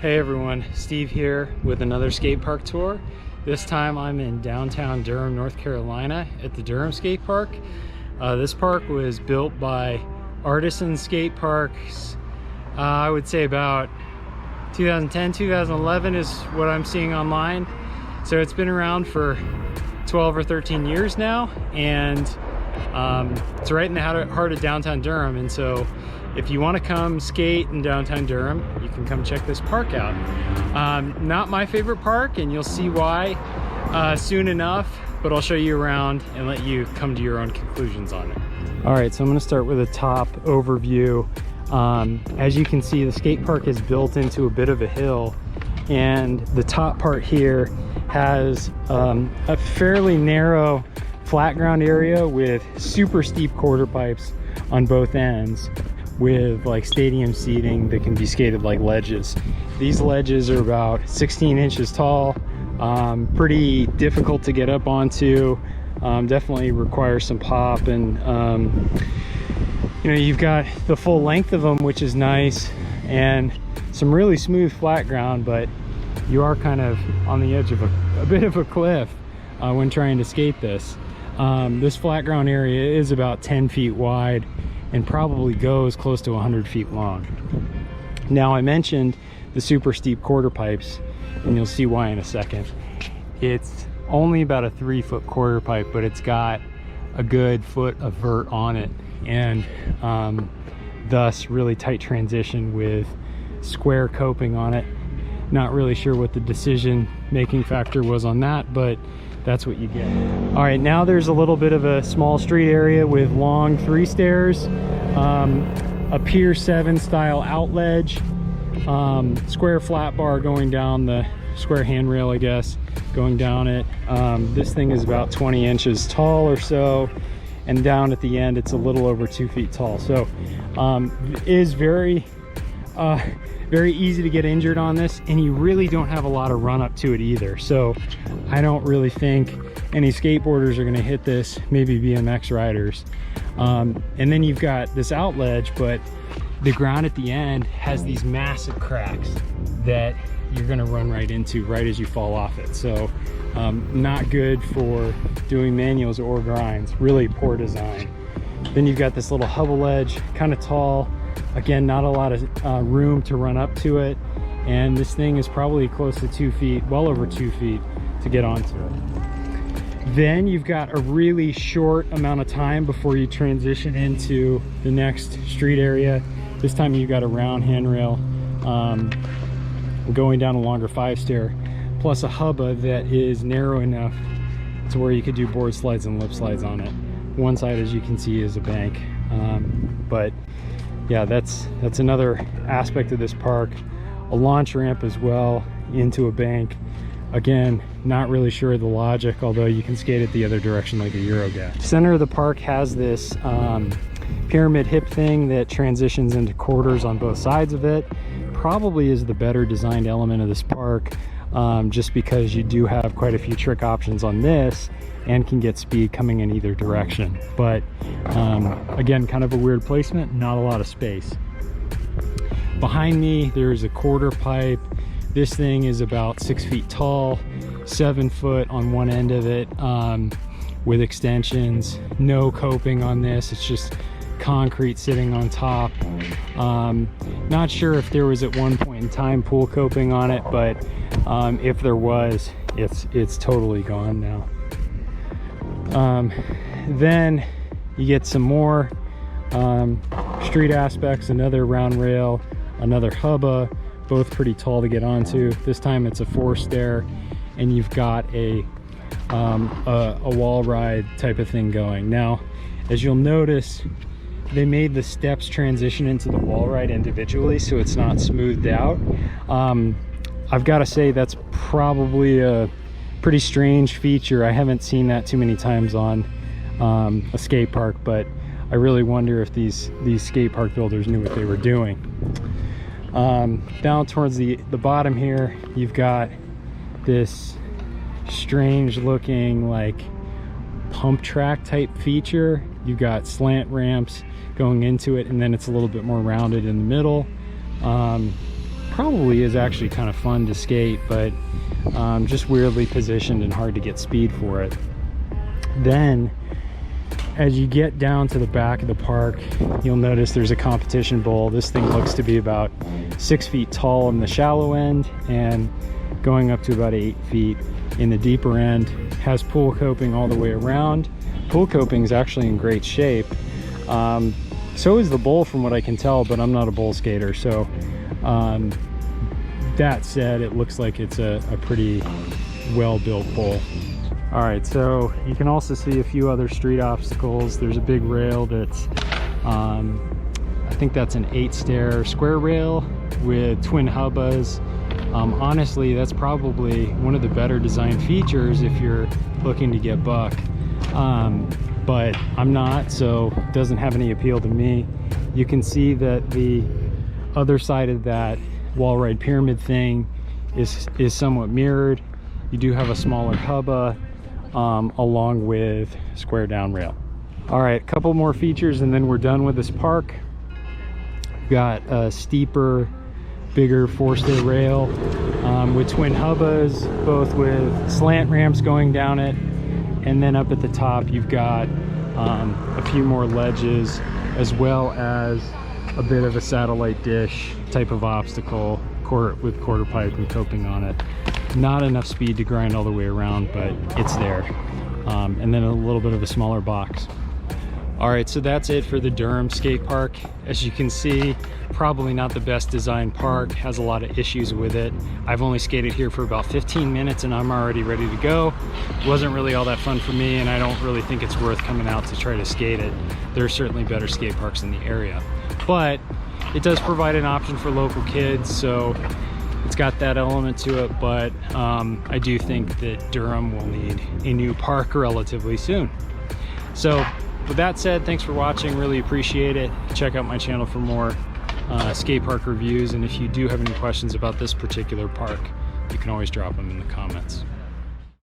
Hey everyone, Steve here with another skate park tour. This time I'm in downtown Durham, North Carolina at the Durham Skatepark. This park was built by Artisan Skate Parks, I would say about 2010, 2011 is what I'm seeing online. So it's been around for 12 or 13 years now, and it's right in the heart of downtown Durham. And so if you want to come skate in downtown Durham, you can come check this park out. Not my favorite park, and you'll see why soon enough, but I'll show you around and let you come to your own conclusions on it. All right, so I'm going to start with a top overview. As you can see, the skate park is built into a bit of a hill, and the top part here has a fairly narrow flat ground area with super steep quarter pipes on both ends, with like stadium seating that can be skated like ledges. These ledges are about 16 inches tall, pretty difficult to get up onto, definitely requires some pop, and you know, you've got the full length of them, which is nice, and some really smooth flat ground, but you are kind of on the edge of a bit of a cliff when trying to skate this. This flat ground area is about 10 feet wide and probably goes close to 100 feet long. Now, I mentioned the super steep quarter pipes, and you'll see why in a second. It's only about a 3-foot quarter pipe, but it's got a good foot of vert on it, and thus really tight transition with square coping on it. Not really sure what the decision making factor was on that, but that's what you get. All right, now there's a little bit of a small street area with long 3 stairs, a Pier 7 style out ledge, square flat bar going down the square handrail, I guess, going down it. This thing is about 20 inches tall or so, and down at the end it's a little over 2 feet tall. So it is very easy to get injured on this, and you really don't have a lot of run up to it either. So I don't really think any skateboarders are going to hit this, maybe BMX riders. And then you've got this out ledge, but the ground at the end has these massive cracks that you're going to run right into right as you fall off it. So not good for doing manuals or grinds, really poor design. Then you've got this little hubble ledge, kind of tall. Again, not a lot of room to run up to it, and this thing is probably close to 2 feet, well over 2 feet to get onto it. Then you've got a really short amount of time before you transition into the next street area. This time you've got a round handrail going down a longer 5-stair, plus a hubba that is narrow enough to where you could do board slides and lip slides on it. One side, as you can see, is a bank, but yeah, that's another aspect of this park. A launch ramp as well into a bank. Again, not really sure of the logic, although you can skate it the other direction like a Eurogap. Center of the park has this pyramid hip thing that transitions into quarters on both sides of it. Probably is the better designed element of this park, just because you do have quite a few trick options on this and can get speed coming in either direction. But again, kind of a weird placement, not a lot of space. Behind me, there's a quarter pipe. This thing is about 6 feet tall, 7 foot on one end of it, with extensions. No coping on this, it's just concrete sitting on top. Not sure if there was at one point in time pool coping on it, but if there was, it's totally gone now. Then you get some more street aspects, another round rail, another hubba, both pretty tall to get onto. This time it's a 4-stair, and you've got a wall ride type of thing going. Now, as you'll notice, they made the steps transition into the wall ride individually, so it's not smoothed out. I've got to say that's probably a pretty strange feature. I haven't seen that too many times on a skate park, but I really wonder if these skate park builders knew what they were doing. Down towards the bottom here, you've got this strange looking like pump track type feature. You've got slant ramps going into it, and then it's a little bit more rounded in the middle. probably is actually kind of fun to skate, but just weirdly positioned and hard to get speed for it. Then as you get down to the back of the park, you'll notice there's a competition bowl. This thing looks to be about 6 feet tall in the shallow end and going up to about 8 feet in the deeper end. Has pool coping all the way around. Pool coping is actually in great shape. So is the bowl from what I can tell, but I'm not a bowl skater. So that said, it looks like it's a pretty well-built bowl. All right, so you can also see a few other street obstacles. There's a big rail that's, I think that's an 8-stair square rail with twin hubbas. Honestly, that's probably one of the better design features if you're looking to get buck. But I'm not, so it doesn't have any appeal to me. You can see that the other side of that wall ride pyramid thing is somewhat mirrored. You do have a smaller hubba along with square down rail. All right, a couple more features and then we're done with this park. We've got a steeper, bigger 4-stair rail with twin hubbas, both with slant ramps going down it, and then up at the top you've got a few more ledges, as well as a bit of a satellite dish type of obstacle with quarter pipe and coping on it. Not enough speed to grind all the way around, but it's there. And then a little bit of a smaller box. All right, so that's it for the Durham Skate Park. As you can see, probably not the best designed park, has a lot of issues with it. I've only skated here for about 15 minutes and I'm already ready to go. It wasn't really all that fun for me, and I don't really think it's worth coming out to try to skate it. There are certainly better skate parks in the area, but it does provide an option for local kids, so it's got that element to it. But I do think that Durham will need a new park relatively soon. So with that said, thanks for watching, really appreciate it. Check out my channel for more skate park reviews, and if you do have any questions about this particular park, you can always drop them in the comments.